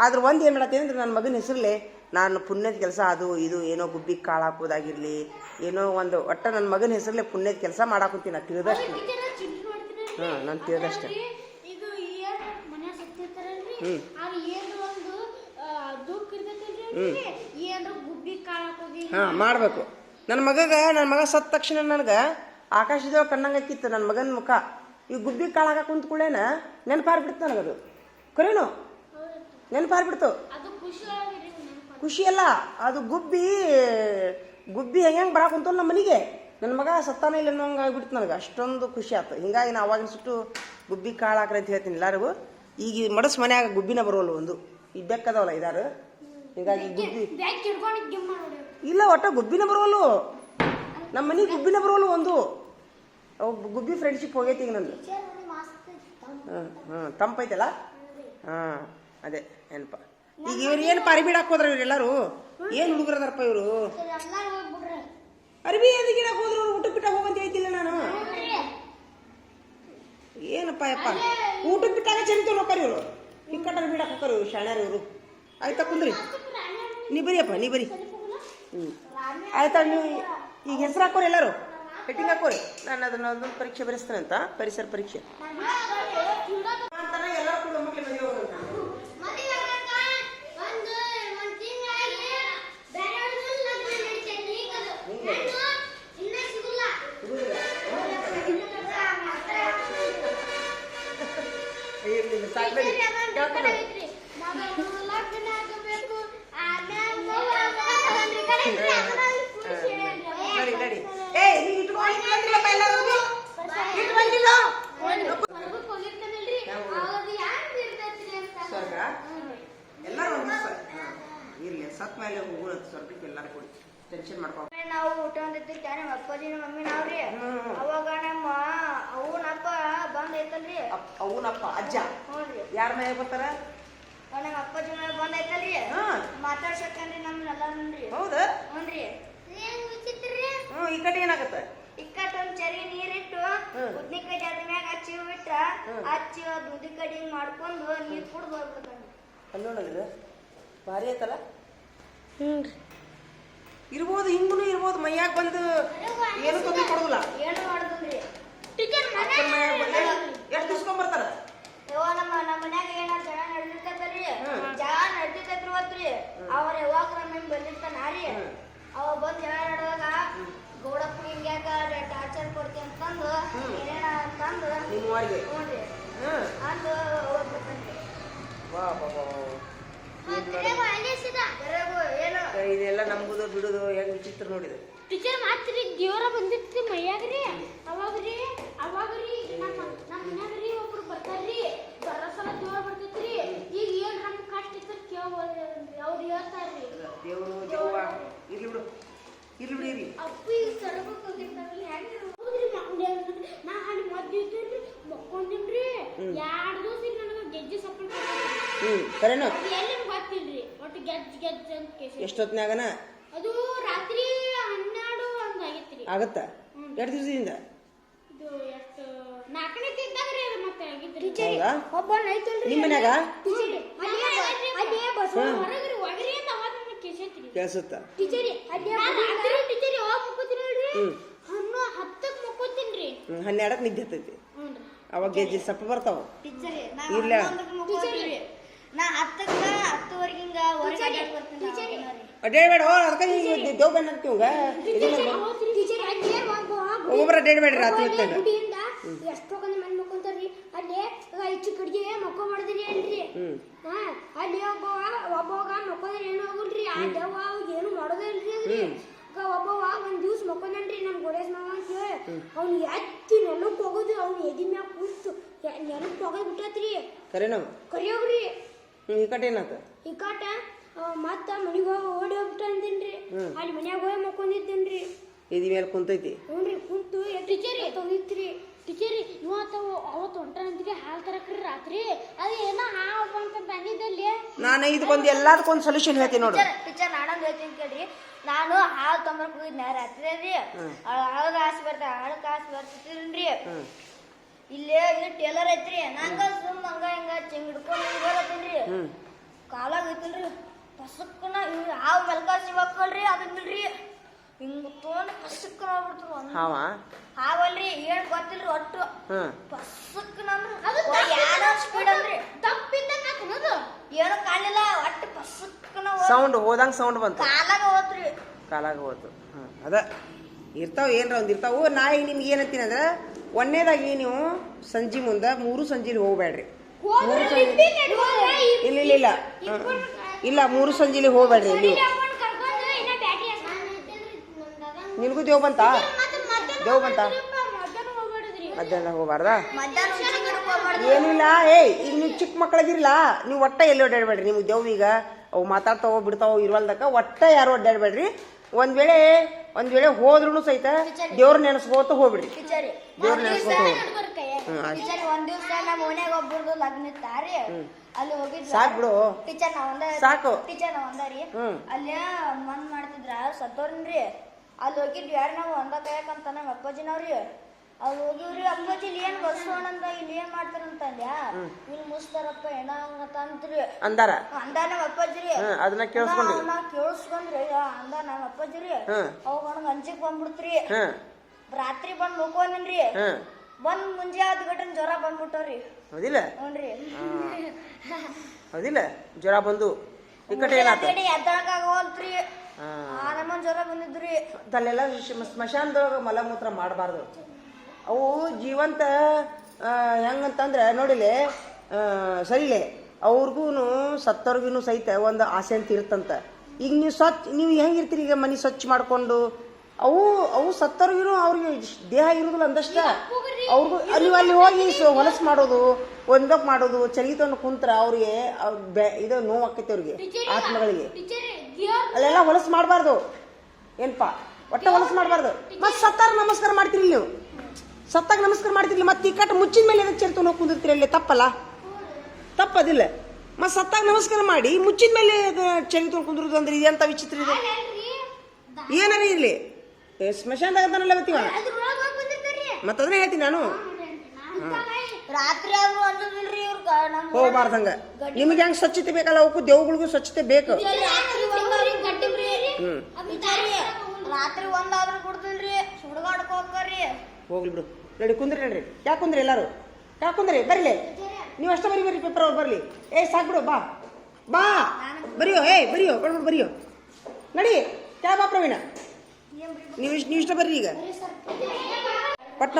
ಆದ್ರೆ ಒಂದು ಏನು ಮಾಡತ್ತೀನಿ ಅಂದ್ರೆ ನನ್ನ ಮಗನ ಹೆಸರಲ್ಲೇ ನಾನು ಪುಣ್ಯದ ಕೆಲಸ ಅದು ಇದು ಏನೋ ಗುಬ್ಬಿಗೆ ಕಾಳು ಹಾಕೋದಾಗಿರಲಿ, ಏನೋ ಒಂದು ಒಟ್ಟ ನನ್ನ ಮಗನ ಹೆಸರಲ್ಲೇ ಪುಣ್ಯದ ಕೆಲಸ ಮಾಡಾಕೊಂತೀನಿ. ನಾನು ತಿಳಿದಷ್ಟು. ಹಾಂ, ನಾನು ತಿಳಿದಷ್ಟೆ. ಹಾಂ, ಮಾಡಬೇಕು. ನನ್ನ ಮಗ ಸತ್ತ ತಕ್ಷಣ ನನಗೆ ಆಕಾಶದೇವ ಕಣ್ಣಂಗೆ ಹಾಕಿತ್ತು ನನ್ನ ಮಗನ ಮುಖ. ಈ ಗುಬ್ಬಿ ಕಾಳು ಹಾಕಿ ಕುಂತ್ಕೊಳ್ಳೇನ ನೆನಪಾರ್ಬಿಡ್ತು ನನಗದು. ಕರೇನು ನೆನಪಾರ್ಬಿಡ್ತು. ಖುಷಿ ಅಲ್ಲ, ಅದು ಗುಬ್ಬಿ ಹೆಂಗೆ ಬರಾಕ್ ಕುಂತಲ್ಲ ನಮ್ಮ ಮನೆಗೆ. ನನ್ನ ಮಗ ಸತ್ತಾನ ಇಲ್ಲ ಅನ್ನೋ ಹಂಗೆ ಆಗ್ಬಿಡ್ತು ನನಗೆ. ಅಷ್ಟೊಂದು ಖುಷಿ ಆಯ್ತು. ಹಿಂಗಾಗಿ ನಾ ಅವಾಗಿನ ಸುಟ್ಟು ಗುಬ್ಬಿ ಕಾಳು ಹಾಕ್ರಿ ಅಂತ ಹೇಳ್ತೀನಿ ಎಲ್ಲರಿಗೂ. ಈಗ ಮಡಸ್ ಮನ್ಯಾಗ ಗುಬ್ಬಿನ ಬರೋಲ್ಲ ಒಂದು. ಈ ಬೆಕ್ಕದವಲ್ಲ ಇದಾರು, ಹಿಂಗಾಗಿ ಗುಬ್ಬಿ ಇಲ್ಲ, ಒಟ್ಟ ಗುಬ್ಬಿನ ಬರೋಲ್ಲು ನಮ್ಮ ಮನೆಗೆ. ಗುಬ್ಬಿನ ಬರೋಲ್ಲ ಒಂದು. ಗುಬ್ಬಿ ಫ್ರೆಂಡ್ಶಿಪ್ ಹೋಗೈತಿ ಈಗ ನಂದು. ಹಾಂ, ತಂಪೈತಲ್ಲ. ಹಾಂ, ಅದೇ ಏನಪ್ಪ. ಈಗ ಇವ್ರು ಏನು ಅರಿಬಿ ಹಾಕೋದ್ರ ಇವರೆಲ್ಲರೂ? ಏನು ಹುಡುಗರದಾರಪ್ಪ ಇವರು? ಅರಿಬಿ ಎದಕ್ಕೆ ಇಡಕ್ಕೆ ಹೋದ್ರು? ಊಟ ಬಿಟ್ಟ ಹೋಗಂತ ಹೇಳ್ತಿಲ್ಲ ನಾನು. ಏನಪ್ಪ ಯಪ್ಪ, ಊಟಕ್ಕೆ ಬಿಟ್ಟಾಗ ಚರಿತ ಹೋಗ್ತಾರೆ ಇವರು. ಇಕ್ಕಟ್ಟ ಅರಿಬಿ ಇಡಕ್ಕೆ ಹೋಗ್ತಾರೆ ಇವರು, ಶಾಣ್ಯಾರ ಇವರು. ಆಯ್ತಾ ಕುಂದ್ರಿ, ನೀ ಬರಿಯಪ್ಪ, ನೀ ಬರಿ. ಆಯ್ತಾ, ನೀವು ಈಗ ಹೆಸರು ಹಾಕೋರಿ ಎಲ್ಲರೂ, ಹೆಟ್ಟಿಂಗ್ ಹಾಕೋರಿ. ನಾನು ಅದನ್ನ ಒಂದೊಂದು ಪರೀಕ್ಷೆ ಬರೆಸ್ತೇನೆ ಅಂತ, ಪರಿಸರ ಪರೀಕ್ಷೆ ಎಲ್ಲರೂ ಕೂಡ ಮಕ್ಕಳು ಮದುವೆ ಹೋಗೋಣ. ಇರ್ಲಿ, ಸತ್ ಮೇಲೆ ಹೋಗೋಣ ಸ್ವರ್ಗಕ್ಕೆ ಎಲ್ಲರೂ ಕೊಡಿ. ಟೆನ್ಷನ್ ಮಾಡ್ಕೊ. ನಾವು ಊಟ ಅಂದಿರ್ತೀವಿ ನಮ್ಮ ಅಪ್ಪಾಜಿ ನಮ್ಮ ಮಮ್ಮಿ ನಾವ್ರಿ. ಅವಾಗ ನಮ್ಮ ಅವನಪ್ಪ ಬಂದ್ ಐತಲ್ರಿ. ಅವನಪ್ಪ ಅಜ್ಜ ಯಾರ ಮನೆಗೆ ಬರ್ತಾರ? ನಮ್ಮ ಅಪ್ಪಾಜಿ ಮನೆ ಬಂದ್ ಐತಲ್ರಿ, ಮಾತಾಡ್ಸಕ್ಕಂದ್ರಿ ನಮ್ನೆಲ್ಲನ್ರಿ. ಹೌದಾ? ಹ್ಞೂನ್ರಿ. ಈ ಕಡೆ ಏನಾಗತ್ತ? ಇಕ್ಕಟ್ಟ ಒಂದ್ ಚರಿ ನೀರಿಟ್ಟು ಉದ್ನಿಕಾಯಿ ಜಾತಿ ಮ್ಯಾಗ ಹಚ್ಚಿ ಬಿಟ್ಟ ಹಚ್ಚಿ ಉದ್ದಿ ಕಡಿ ಮಾಡ್ಕೊಂಡು ನೀರ್ ಕುಡ್ದು ಹೋಗ್ಬೇಕಂದ್ರಿ. ಅಲ್ಲೋಣ ಭಾರಿ ಆಯ್ತಲ್ಲ. ಇರ್ಬೋದು, ಹಿಂಗೂ ಇರ್ಬೋದು. ಮೈಯಾಗ ಬಂದು ಏನು ತೊಂದರೆ ಕೊಡೋದಿಲ್ಲ. ಏನು ಮಾಡುದ್ರಿ ಎಷ್ಟು ದಿವ್ಸ್ಕೊಂಡ್ ಬರ್ತಾರ? ನಮ್ಮ ಮನ್ಯಾಗ ಏನಾರ ಜನ ನಡೆದಿರ್ತೈತ್ರಿ, ಜನ ನಡೆದಿರ್ತೈತ್ರಿ ಹೊತ್ರಿ. ಅವ್ರ ಯಾವಾಗ ನಮ್ಮ ಬಂದಿರ್ತಾನಾರಿ, ಅವ ಬಂದ್ ಜನ ನಡೆದಾಗ ಗೌಡಪ್ಪ ಹಿಂಗ್ಯಾಕ ಟಾರ್ಚರ್ ಕೊಡ್ತಿ ಅಂತಂದು ಏನೇನ ಅಂತಂದು ನಿಮ್ಮವ್ರಿಗೆ ಹ್ಞೂನ್ರಿ ಅಂದು ಹೋಗ್ಬೇಕಂದ್ರಿ. ಇದೆಲ್ಲ ನಂಬುದು ಬಿಡುದು ಹೆಂಗ್ ವಿಚಿತ್ರ ನೋಡಿದೆ. ಟೀಚರ್ ಮಾತ್ರಿ ದೇವರ ಬಂದಿರ್ತಿ ಮೈಯಾಗ್ರಿ. ಅವಾಗ್ರಿ ನಮ್ಮ ಮನ್ಯಾಗ್ರಿ ಒಬ್ರು ಬರ್ತಾರ್ರಿ, ಬರಸಲ ದೇವರ ಬರ್ತೈತ್ರಿ. ಈಗ ಏನ್ ನಮ್ ಕಷ್ಟ ಇತ್ತ ಕೇಳ್ಬೋದ್ರಿ, ಅವ್ರು ಹೇಳ್ತಾರ್ರಿ ದೇವ್ರು ದೇವ್ವ ಇರ್ಲಿ ಬಿಡು, ಇರ್ಲಿ ಬಿಡಿ, ಇರ್ಲಿ. ಅಪ್ಪಿ ಸಡಬಕ್ ಹೋಗಿರ್ತಾರಲ್ಲ ಹೆಂಗ್ರಿ ನಾ ಅಲ್ಲಿ ಮದ್ದೆ ಇದ್ರಿ ಮಕ್ಕೊಂಡಿನ್ರಿ. 2 ದಿವಸ ನನಗೆ ಗೆಜ್ಜೆ ಸಪೋರ್ಟ್ ಕರೆನ ಎಲ್ಲಿ ಗೊತ್ತಿಲ್ರಿ. ಒಟ್ಟು ಗೆಜ್ಜೆ ಅಂತ ಕೇಸ್. ಎಷ್ಟೊತ್ತಿನಾಗನ? ಅದು ರಾತ್ರಿ 12 ಹಂಗ ಆಗೈತ್ರಿ. ಆಗತ್ತ? 2 ದಿವಸದಿಂದ ಇದು ಎಷ್ಟು 4ನೇ ತಿಂದಾಗ್ರಿ ಅದು ಮತ್ತೆ ಆಗಿದ್ರಿ. ಒಬ್ಬ ನಿಮ್ಮ ಮನ್ಯಾಗ ಹೊರಗ್ರಿ ಒಗರಿ ಅಂತ ಅವಾಗ ನನಗೆ ಕೇಸೈತ್ರಿ. ಕೇಳಿಸುತ್ತ ಟೀಚರಿ ಟೀಚರಿ ಹೋಗಿ ಮುಕ್ಕೋತೀನಲ್ರಿ, 10ಕ್ಕೆ ಮುಕ್ಕೋತೀನ್ರಿ. 12ಕ್ಕೆ ನಿದ್ದೆ ಹತ್ತೈತಿ. ಅವಾಗ ಗೆಜ್ಜೆ ಸಪ್ಪ ಬರ್ತಾವ. ಟೀಚರಿ ಇಲ್ಲ ನಾ 10ಕ್ಕೆ 10:30 ಹೊರಗೆ ಅಡ್ಡಾಡ್ಬೇಡ ಅದಕ್ಕೆ ದೇವ್ ಬೆನ್ನ ಹತ್ತಿವಂಗ ಒಬ್ಬೊಬ್ಬರ ಅಡ್ಡಾಡ್ಬೇಡ್ರಿ ರಾತ್ರಿ ಹೊತ್ತಾಗ ಎಷ್ಟೋ ಮಂದಿ ಮನೆ ಮಕ್ಕೊಂತಾರ್ರಿ ಅಲ್ಲಿ ಹೆಚ್ಚು ಕಡ್ಗೆ ಮಕ್ಕೊಬಾರ್ದ್ರಿ ಅಲ್ರಿ ಅಲ್ಲಿ ಒಬ್ಬವಾಗ ಮಕ್ಕೊಂದ್ರೆ ಏನು ಹೋಗುಲ್ರಿ ಆ ದೇವ ಏನು ಮಾಡೋದೇ ಇಲ್ರಿ ಅದ್ರಿ ಒಬ್ಬವ ಒಂದ್ ದಿವ್ಸ ಮಕ್ಕೊಂದನ್ರಿ ನಮ್ ಗೋಡೇಶ್ ಮಾವ ಅಂತ ಹೇಳಿ ಅವ್ನು ಎತ್ತಿ ನೆಲಕ್ಕೆ ಹೋಗೋದು ಅವ್ನು ಎದಿ ಮ್ಯಾಗ ಕೂತು ನೆಲಕ್ಕೆ ಹೋಗೋದ್ ಬಿಟ್ಟತ್ರಿ ಕರಿಯೋಗ್ರಿ ಈ ಕಟ್ ಏನಾತ ಈ ಕಾಟ ಮತ್ತ ಮನಿಗೆ ಹೋಗಿ ಓಡಿ ಹೋಗ್ಬಿಟ್ಟ ಅಂತೀನ್ರಿ ಅಲ್ಲಿ ಮನ್ಯಾಗ ಹೋಗಿ ಮಕ್ಕೊಂಡಿದ್ದೇನ್ರಿ ಎದಿ ಮೇಲೆ ಕುಂತೈತಿ ಹ್ಞೂನ್ರಿ ಕುಂತು ಟೀಚರಿ ತೊಗಿತ್ರಿ ಟೀಚರಿ ಅವತ್ತು ಹೊಂಟಾನಂತಿಗೆ ಹಾಲು ತರಕ್ರಿ ರಾತ್ರಿ ಅದು ಏನೋ ಹಾವು ಅಂತ ಬಂದಿದ್ದಲ್ಲಿ ನಾನು ಇದಕ್ಕೊಂದು ಎಲ್ಲದಕ್ಕೊಂದು ಸೊಲ್ಯೂಷನ್ ಹೇಳ್ತೀನಿ ನೋಡು ಟೀಚರ್ ನಾನೊಂದು ಹೇಳ್ತೀನಿ ಕೇಳ್ರಿ ನಾನು ಹಾಲು ತೊಂಬರ್ಕ್ ಹೋಗಿದ್ನ ರಾತ್ರಿ ರೀ ಹಳಗ ಕಾಸು ಬರ್ತಿರ್ರಿ ಇಲ್ಲೇ ಇದು ಟೇಲರ್ ಐತ್ರಿ ನಂಗ ಸುಮ್ ಹಂಗ ಹಿಂಗ ಚೆಂಗ್ ಹಿಡ್ಕೊಂಡು ಬರತ್ತೀನ್ರಿ ಕಾಲಾಗ ಐತಿಲ್ರಿ ಪಸಕ್ಕನ ಹಾವು ಮೆಲ್ಕಾಸಿ ಮಕ್ಕಳ್ರಿ ಅದನ್ನಿಲ್ರಿ ಹಿಂಗ ತೊಗೊಂಡು ಪಸಕ್ಕನ ಹೋಗ್ಬಿಡ್ತು ಹಾವಲ್ರಿ ಏನ್ ಗೊತ್ತಿಲ್ರಿ ಒಟ್ಟು ಪಸಕ್ಕನ ಏನೋ ಸ್ಪೀಡ್ ಅಂದ್ರಿ ತಪ್ಪಿದ್ದ ಏನು ಕಾಣಿಲ್ಲ ಒಟ್ಟು ಪಸಕ್ಕನ ಸೌಂಡ್ ಹೋದಂಗ ಸೌಂಡ್ ಬಂತು ಕಾಲಾಗ ಹೋತು ಅದ ಇರ್ತಾವ ಏನ್ರ ಒಂದ್ ಇರ್ತಾವು ನಾ ಈಗ ನಿಮ್ಗೆ ಏನಂತೀನಿ ಅಂದ್ರೆ ಒಂದನೇದಾಗಿ ನೀವು ಸಂಜೆ ಮುಂದೆ 3 ಸಂಜೆಲಿ ಹೋಗ್ಬೇಡ್ರಿ ಇಲ್ಲ 3 ಸಂಜೆಲಿ ಹೋಗ್ಬೇಡ್ರಿ ನೀವು ನಿನಗೂ ದೇವ್ ಬಂತ ಮಧ್ಯಾಹ್ನ ಹೋಗ್ಬಾರ್ದ ಏನಿಲ್ಲ ಈಗ ನೀವು ಚಿಕ್ಕ ಮಕ್ಳಾಗಿರ್ಲ ನೀವು ಒಟ್ಟ ಎಲ್ಲಿ ಅಡ್ಡಾಡ್ಬೇಡ್ರಿ ನಿಮ್ಗೆ ದೇವ್ ಈಗ ಅವು ಮಾತಾಡ್ತಾವೋ ಬಿಡ್ತಾವೋ ಇರುವಲ್ದಕ್ಕ ಒಟ್ಟ ಯಾರು ಅಡ್ಡಾಡ್ಬೇಡ್ರಿ ಒಂದ್ ವೇಳೆ ಹೋದ್ರು ಸಹಿತ ದೇವ್ರ ನೆನೆಸ್ಕೋತ ಹೋಗ್ಬಿಡ್ರಿ ದೇವ್ರ ನೆನೆಸ್ಕೋತ ಒಂದ್ ದಿವ್ಸ ನಮ್ಮ ಓಣ್ಯಾಗ ಒಬ್ಬರದು ಲಗ್ನ ಇತ್ತಾರಿ ಅಲ್ಲಿ ಹೋಗಿದ್ವಿ ಸಾಕ್ ಬಿಡು ಟೀಚರ್ ಸಾಕು ಟೀಚರ್ ನಾವ್ ಒಂದಾರಿ ಅಲ್ಲಿ ಮನ್ ಮಾಡ್ತಿದ್ರ ಸತ್ತೋರ್ನ್ರಿ ಅಲ್ಲಿ ಹೋಗಿದ್ವಿ ಯಾರು ನಾವು ಒಂದ ಕಾಯಕಂತ ನಮ್ಮ ಅಪ್ಪಾಜಿನವ್ರಿ ಅಲ್ಲಿ ಹೋಗಿವ್ರಿ ಅಪ್ಪಾಜಿ ಇಲ್ಲಿ ಏನ್ ಬಸ್ಸೋಣಂತ ಇಲ್ಲಿ ಏನ್ ಮಾಡ್ತಾರಂತ ಅಲ್ಯಾ ಇಲ್ಲಿ ಮುಸ್ತಾರಪ್ಪ ಏನ ಅಂತ್ರಿ ಅಂದಾರ ನಮ್ಮ ಅಪ್ಪಾಜಿರಿ ಅದನ್ನ ಕೇಳಿಸ್ಕೊಂಡ್ರಿ ಅಂದ ನಮ್ಮ ಅಪ್ಪಾಜಿರಿ ಅವಾಗ ನನಗೆ ಅಂಜಿಕ್ ಬಂದ್ಬಿಡ್ತ್ರಿ ರಾತ್ರಿ ಬಂದ್ ಮುಕ್ಕೊಂಡ್ರಿ ಬಂದ್ ಮುಂಜೆ 10 ಗಂಟೆ ಜ್ವರ ಬಂದ್ಬಿಟ್ಟವ್ರಿ ಹೌದಿಲ್ಲ ಹ್ಞೂನ್ರಿ ಹೌದಿಲ್ಲ ಜ್ವರ ಬಂದು ಎದ್ದಳಕಾಗೋಲ್ತ್ರಿ ನಮ್ಮನ್ ಜ್ವರ ಬಂದಿದ್ರಿ ಅಲ್ಲೆಲ್ಲ ಸ್ಮಶಾನದೊಳಗ ಮಲಮೂತ್ರ ಮಾಡಬಾರ್ದು ಅವು ಜೀವಂತ ಹೆಂಗಂತಂದ್ರೆ ನೋಡಿಲೆ ಸರಿಲೆ ಅವ್ರಿಗೂ ಸತ್ತವ್ರಿಗೂ ಸಹಿತ ಒಂದು ಆಸೆ ಅಂತ ಇರುತ್ತಂತ ಈಗ ನೀವು ಹೆಂಗಿರ್ತೀರಿ ಈಗ ಮನೆ ಸ್ವಚ್ಛ ಮಾಡ್ಕೊಂಡು ಅವು ಸತ್ತವ್ರಿಗೂ ಅವ್ರಿಗೆ ದೇಹ ಇರುದಿಲ್ಲ ಅಂದಷ್ಟ ಅವ್ರಿಗೂ ಅಲ್ಲಿ ಹೋಗಿ ಹೊಲಸು ಮಾಡೋದು ಒಂದಕ್ಕೆ ಮಾಡೋದು ಚರಿತನ್ನು ಕುಂತ್ರ ಅವ್ರಿಗೆ ಇದು ನೋವು ಆಕೈತಿ ಅವ್ರಿಗೆ ಆತ್ಮಗಳಿಗೆ ಅಲ್ಲೆಲ್ಲ ಹೊಲಸು ಮಾಡಬಾರ್ದು ಏನಪ್ಪಾ ಒಟ್ಟ ಹೊಲಸು ಮಾಡಬಾರ್ದು ಮತ್ತೆ ಸತ್ತಾರ ನಮಸ್ಕಾರ ಮಾಡ್ತೀರಿ ನೀವು ಸತ್ತಾಗ ನಮಸ್ಕಾರ ಮಾಡ್ತಿರ್ಲಿ ಮತ್ತೆ ಈ ಕಟ್ಟು ಮುಚ್ಚಿದ ಮೇಲೆ ಎದಕ್ಕೆ ಚರಿತನ್ನು ಹೋಗಿ ಕುಂದಿರ್ತೀರಿ ಅಲ್ಲಿ ತಪ್ಪದಿಲ್ಲ ಮತ್ತೆ ಸತ್ತಾಗ ನಮಸ್ಕಾರ ಮಾಡಿ ಮುಚ್ಚಿದ ಮೇಲೆ ಚರಿತನ್ನು ಕುಂದಿರೋದು ಅಂದ್ರೆ ಇದೆಂತ ವಿಚಿತ್ರ ಇದೆ ಏನಾರ ಇರ್ಲಿ ಸ್ಮಶಾನದಾಗ ಅಂತಾನಲ್ಲ ಬತ್ತೀವ ಮತ್ತೆ ಅದನ್ನೇ ಹೇಳ್ತೀನಿ ನಾನು ರಾತ್ರಿ ಹೋಗ್ಬಾರ್ದಂಗ ನಿಮ್ಗೆ ಹೆಂಗ್ ಸ್ವಚ್ಛತೆ ಬೇಕಲ್ಲ ಅವಕ್ಕೂ ದೇವುಗಳಿಗೂ ಸ್ವಚ್ಛತೆ ಬೇಕು ರಾತ್ರಿ ಒಂದಾದ್ರೂ ಕೊಡ್ತಿಲ್ರಿ ಸುಡ್ಗಾಡ್ಕ ಹೋಗ್ರಿ ಹೋಗ್ಲಿ ಬಿಡು ನಡಿ ಕುಂದ್ರಿ ನಡ್ರಿ ಯಾಕೆ ಕುಂದ್ರಿ ಎಲ್ಲಾರು ಯಾಕೆ ಕುಂದ್ರಿ ಬರೀಲಿ ನೀವು ಅಷ್ಟೇ ಬರ್ರಿ ಪೇಪರ್ ಅವ್ರು ಬರ್ಲಿ ಸಾಕ್ ಬಿಡು ಬಾ ಬರಿಯೋ ಬರಿಯೋ ಬಡ್ಬಿಡು ಬರಿಯೋ ನಡಿ ಕ್ಯಾ ಬಾ ಪ್ರವೀಣ ನೀವು ಇಷ್ಟ ಬರ್ರಿ ಈಗ ಪಟ್ನ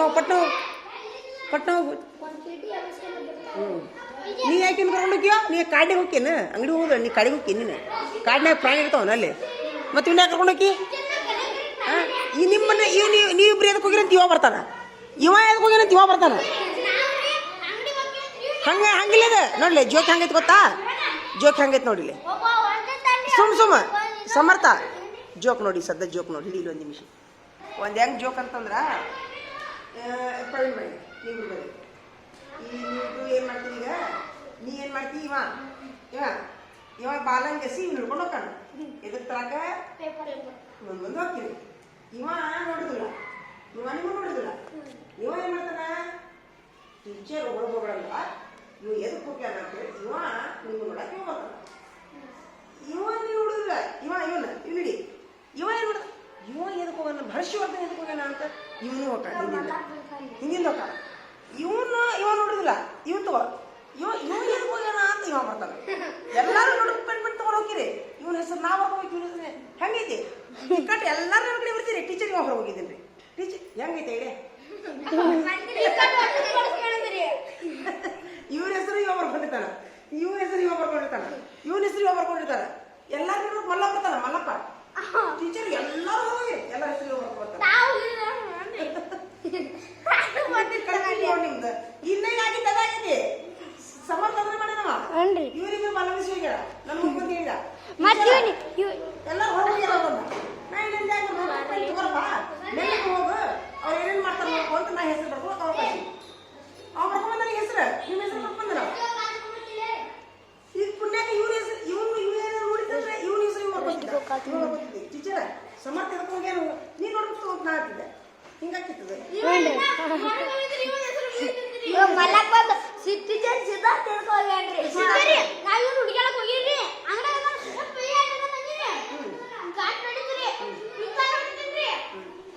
ಹೋಗು ನೀ ಯಾಕೆ ಕರ್ಕೊಂಡು ಹೋಗ್ಯೋ ನೀ ಕಾಡಿಗೆ ಹೋಗ್ಯೇನು ಅಂಗಡಿ ಹೋಗುದು ನೀ ಕಾಡಿಗೆ ಹೋಗ್ಯ ನೀನು ಕಾಡಿನಾಗ ಪ್ರಾಣಿ ಇರ್ತಾವನ ಅಲ್ಲಿ ಮತ್ತೆ ಇವ್ನ ಕರ್ಕೊಂಡು ಹೋಗಿ ಈ ನಿಮ್ಮನ್ನ ನೀವಿಬ್ರು ಎದಕ್ಕೆ ಹೋಗಿರಂತ ಇವ ಬರ್ತಾನ ಹಂಗಿಲ್ಲ ಅದ ನೋಡ್ಲಿ ಜೋಕ್ ಹೆಂಗೈತಿ ಗೊತ್ತಾ ಜೋಕ್ ಹೆಂಗೈತಿ ನೋಡಿಲಿ ಸುಮ್ಮ ಸಮರ್ಥ ಜೋಕ್ ನೋಡಿ ಸದ್ದ ಜೋಕ್ ನೋಡಿ ಇಲ್ಲಿ ಒಂದು ನಿಮಿಷ ಒಂದು ಹೆಂಗ್ ಜೋಕ್ ಅಂತಂದ್ರ ಪ್ರವೀಣ್ ಬೈ ನೀವು ಬರೀ ನೀವು ಏನು ಮಾಡ್ತೀರಿ ಈಗ ನೀ ಏನು ಮಾಡ್ತೀವಿ ಇವ ಬಾಲಂಗಸಿ ಹಿಡ್ಕೊಂಡು ಹೋಗ್ತಾನ ಎದಕ್ ತರಾಕ ಮುಂದೆ ಹೋಗ್ತೀರಿ ಇವ ನೋಡುದಿಲ್ಲ ನಿಮಗೂ ನೋಡುದಿಲ್ಲ ಇವ ಏನು ಮಾಡ್ತಾನ ಟೀಚರ್ ಹೊರಗೋಗ್ರಲ್ಲ ಇವ ಎದಕ್ಕೆ ಹೋಗ್ಯಾನ ಅಂತೇಳಿ ಇವ ನೀವು ನೋಡಕ್ಕೆ ಇವ ಬರ್ತಾನ ಇವ ನೀವು ನೋಡುದಿಲ್ಲ ಇಲ್ಲಿ ಇವ ಏನು ಮಾಡ್ತಾನ ಇವ ಎದಕ್ಕೆ ಹೋಗೋಣ ಹರ್ಷವರ್ಧನ್ ಎದಕ್ಕೆ ಹೋಗೋಣ ಅಂತ ಇವನು ಹೋಗ್ತಾನ ಹಿಂದಿಂದ ಹೋಗ್ತಾನ ಇವ ನೋಡುದಿಲ್ಲ ಇವ ಎದಕ್ಕೆ ಹೋಗೋಣ ಅಂತ ಇವ ಬರ್ತಾನ ಎಲ್ಲಾರು ನೋಡಿ ಪೆನ್ ತಗೊಂಡು ಹೋಗಿರಿ ಇವನ ಹೆಸರು ನಾವು ಹೋಗಿ ಹೆಂಗೈತಿ ಇಕ್ಕಟ್ಟು ಎಲ್ಲರೂ ನನ್ನ ಕಡೆ ಬರ್ತೀರಿ ಟೀಚರ್ಗೆ ಹೊರ ಹೋಗಿದ್ದೀನಿ ರೀ ಟೀಚರ್ ಹೆಂಗೈತೆ ಹೇಳಿ ಇವ್ರ ಹೆಸರು ಇವ ಬರ್ಕೊಂಡಿರ್ತಾನ ಇವ್ರ ಹೆಸರು ಇವ ಬರ್ಕೊಂಡಿರ್ತಾನ ಇವನ ಹೆಸರು ಇವ ಬರ್ಕೊಂಡಿರ್ತಾನ ಎಲ್ಲಾರು ಮಲ್ಲ ಬರ್ತಾನ ಮಲ್ಲಪ್ಪ ಟೀಚರ್ ಎಲ್ಲರೂ ಹೋಗಿ ಎಲ್ಲ ಹೆಸರು ಇವ ಬರ್ಕೊಡ್ತಾನೆ ನಿಮ್ದು ಇನ್ನೇ ಆಗಿದ್ದು ಅದಾಗಿದೆ ಸಮರ್ಥನೆ ಮಾಡಿದವ ಇವರಿಗೆ ಮಲಗಿಸಿ ಹೋಗ್ಯಾರ ನನ್ನ ಮುಂದೆ ಹೇಳಿದ ಎಲ್ಲ ಹೋಗ್ಯಾರ ನಾ ಇನ್ನೊಂದು ಹೋಗು ಅವ್ರು ಏನೇನು ಮಾಡ್ತಾರೆ ನೋಡ್ಕೊ ಅಂತ ನಾ ಹೆಸರು ಬರ್ಕೊಂಡು ಅವ್ರ ಕಳ್ಸಿ ಅವ್ರು ಬರ್ಕೊಂಡ್ ನನಗೆ ಹೆಸರು ನಿಮ್ಮ ಹೆಸರು ಬರ್ಕೊಂಡ್ರ ಈಗ ಪುಣ್ಯಾಕ ಇವ್ರ ಹೆಸರು ಇವನು ನೋಡಿದ್ರೆ ಇವನ ಹೆಸರು ಇವ್ರು ಬರ್ಕೊತಿದ್ದೆ ಟೀಚರ್ ಸಮರ್ಥ ಹೋಗ್ಯಾರ ನೀನು ನೋಡ್ಬಿಟ್ಟು ನಾ ಹಾಕಿದ್ದೆ ಹಿಂಗಾಕಿರ್ತದೆ ಮಲ್ಲಕ್ ಬಂದು ಟೀಚರ್ ಸಿದ್ಧಾರ್ಥ ತಿಳ್ಕೊಳ್ರಿ ನಾವು ಇವ್ರು ಹುಡುಗಾಡಕ್ ಹೋಗಿರ್ರಿ ಅಂಗಡಿ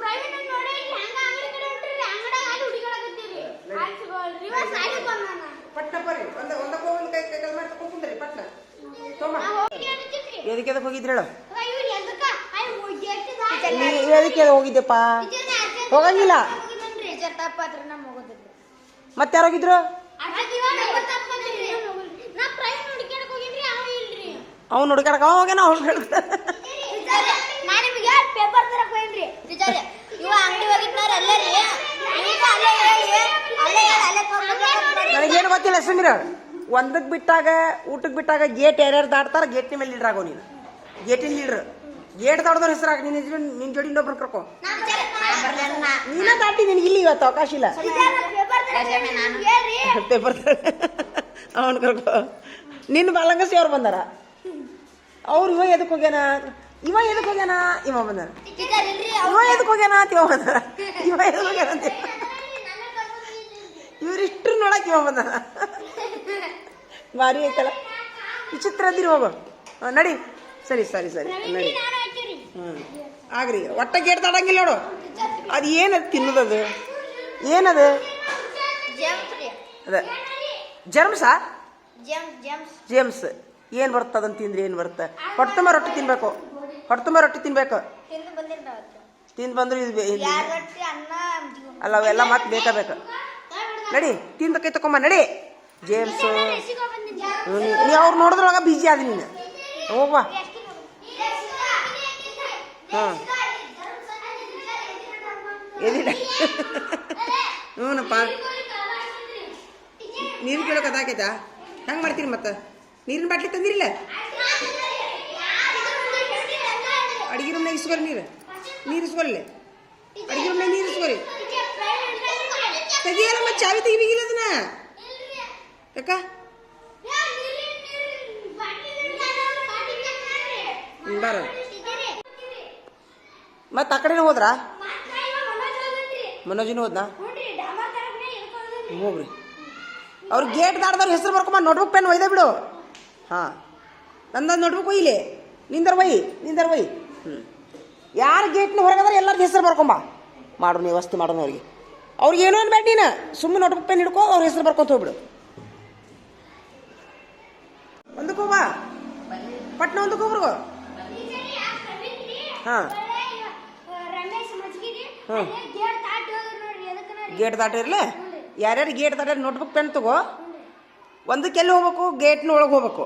ಪ್ರೈವೇಟ್ ನೋಡಿ ಹಂಗ ಅಂಗಡಿ ಕಡೆ ಹೊಂಟ್ರಿ ಅಂಗಡಿ ಅಲ್ಲಿ ಹುಡುಗಾಡಕತ್ತೀರಿ ರಿವರ್ಸ್ ಆಗಿ ಬಂದಾನ ಪಟ್ನ ಬರ್ರಿ ಒಂದಕ್ಕೆ ಒಂದು ಕೈ ಕೈ ಮಾಡಿ ತಗೊಂಡ್ರಿ ಪಟ್ನ ಎದಕ್ಕೆ ಹೋಗಿದ್ರಿ ಹೇಳು ಎದಕ್ಕೆ ಹೋಗಿದ್ದೆಪ್ಪ ಹೋಗಂಗಿಲ್ಲ ಮತ್ತೆ ಯಾರು ಹೋಗಿದ್ರು ಅವ್ನು ಹುಡುಕಾಡಕ ಹೋಗ್ಯಾನ ಅವ್ನು ಪೇಪರ್ ತರಕ್ ಹೋಗ್ರಿ ಇವ ಅಂಗಡಿ ಹೋಗಿದ್ನಾರ ನನಗೇನು ಗೊತ್ತಿಲ್ಲ ಸುಮ್ಮಿರ ಒಂದಕ್ಕೆ ಬಿಟ್ಟಾಗ ಊಟಕ್ಕೆ ಬಿಟ್ಟಾಗ ಗೇಟ್ ಯಾರ್ಯಾರು ದಾಟ್ತಾರ ಗೇಟ್ನ ಮೇಲೆ ಲೀಡ್ರ್ ಆಗೋ ನೀನು ಗೇಟಿನ ಲೀಡ್ರ್ ಗೇಟ್ ದಾಡ್ದವ್ರ ಹೆಸರಾಗ ನಿನ್ನ ಜೋಡಿ ಇನ್ನೊಬ್ರು ಕರ್ಕೊ ನೀನ ದಾಟಿ ನಿನಗೆ ಇಲ್ಲಿ ಇವತ್ತು ಅವಕಾಶ ಇಲ್ಲ ಪೇಪರ್ ಅವನು ಕರ್ಕೊ ನಿನ್ನ ಬಾಲಂಗಸಿ ಅವ್ರು ಬಂದಾರ ಅವ್ರು ಇವ ಎದಕ್ಕೆ ಹೋಗ್ಯಾನ ಇವ ಎದಕ್ಕೆ ಹೋಗ್ಯಾನ ಇವ ಬಂದಾರ ಇವ ಎದಕ್ಕೆ ಹೋಗ್ಯಾನ ಅಂತ ಇವ ಬಂದಾರ ಇವ ಎದಕ್ಕೆ ಹೋಗ್ಯಾನ ಅಂತ ಇವ್ರಿಷ್ಟ್ರು ನೋಡಕ್ ಇವ ಬಂದಾನ ಭಾರಿ ಐತಲ್ಲ ವಿಚಿತ್ರ ಅದಿರಿ ಹೋಗು ನಡಿ ಸರಿ ಸರಿ ಸರಿ ನಡಿ ಆಗ್ರಿ ಒಟ್ಟ ಗೇಟ್ ದಾಡಂಗಿಲ್ಲ ನೋಡು ಅದು ಏನದು ತಿನ್ನೋದದು ಏನದು ಅದ ಜರ್ಮ್ಸಾ ಜೇಮ್ಸ್ ಏನು ಬರ್ತದೆ ಅದನ್ನು ತಿಂದ್ರೆ ಏನು ಬರುತ್ತೆ ಹೊಟ್ಟೆ ತುಂಬ ರೊಟ್ಟಿ ತಿನ್ಬೇಕು ಹೊಟ್ಟೆ ತುಂಬ ರೊಟ್ಟಿ ತಿನ್ಬೇಕು ತಿಂದು ಬಂದ್ರು ಇದು ಅಲ್ಲ ಅವೆಲ್ಲ ಮತ್ತೆ ಬೇಕಾ ನಡಿ ತಿಂದ ಕೈ ತಕೊಂಬ ನಡಿ ಜೇಮ್ಸ್ ನೀ ಅವ್ರು ನೋಡಿದ್ರೊಳಗ ಬಿಜಿ ಆದ ನೀನು ಹೋಗ್ವಾ ಹಾಂ ಎದಿಲ್ಲ ಹ್ಞೂನಪ್ಪ ನೀರು ಕೇಳೋಕೆ ಅದಾಕೈತಾ ಹೆಂಗೆ ಮಾಡ್ತೀರಿ ಮತ್ತೆ ನೀರಿನ ಬಾಟ್ಲಿ ತಂದಿರಿಲ್ಲ ಅಡಿಗೆ ರೂಮ್ನಾಗ ಇಸ್ಕೊರಿ ನೀರು ಇಸ್ಕೊಲ್ಲೇ ಅಡಿಗೆ ರೂಮ್ನಾಗ ನೀರು ಇಸ್ಕೊರಿ ತೆಗಿಯಲ್ಲ ಮತ್ತೆ ಚಾವಿ ತೆಗಿಬೇಕಿಲ್ಲ ಅದನ್ನ ಯಾಕ ಬಾರ ಮತ್ತೆ ಆ ಕಡೆನೇ ಹೋದ್ರಾ ಮನೋಜಿನ ಹೋದ್ನಾ ಹೋಗ್ರಿ ಅವ್ರು ಗೇಟ್ ದಾಡ್ದವ್ರ ಹೆಸರು ಬರ್ಕೊಂಬ ನೋಟ್ಬುಕ್ ಪೆನ್ ಒಯ್ದೆ ಬಿಡು ಹಾಂ ನಂದು ನೋಟ್ಬುಕ್ ಒಯ್ಲಿ ನಿಂದರ್ ಒಯ್ ಯಾರು ಗೇಟ್ನ ಹೊರಗಂದ್ರೆ ಎಲ್ಲರಿಗೂ ಹೆಸರು ಬರ್ಕೊಂಬ ಮಾಡು ನೀವು ವಸ್ತು ಮಾಡೋಣ ಅವ್ರಿಗೆ ಏನೋ ಅನ್ಬೇಡ ನೀನು ಸುಮ್ಮನೆ ನೋಟ್ಬುಕ್ ಪೆನ್ ಹಿಡ್ಕೊ ಅವ್ರ ಹೆಸರು ಬರ್ಕೊಂತ ಹೋಗ್ಬಿಡು ಒಂದಕ್ಕೆ ಹೋಗ ಪಟ್ನ ಒಂದಕ್ಕೆ ಹೋಗ್ರು ಹಾಂ ಹಾಂ ಗೇಟ್ ದಾಟಿರ್ಲೆ ಯಾರ್ಯಾರು ಗೇಟ್ ದಾಟ್ಯಾರ ನೋಟ್ಬುಕ್ ಪೆನ್ ತಗೋ ಒಂದಕ್ಕೆ ಎಲ್ಲಿ ಹೋಗ್ಬೇಕು ಗೇಟ್ನ ಒಳಗೆ ಹೋಗ್ಬೇಕು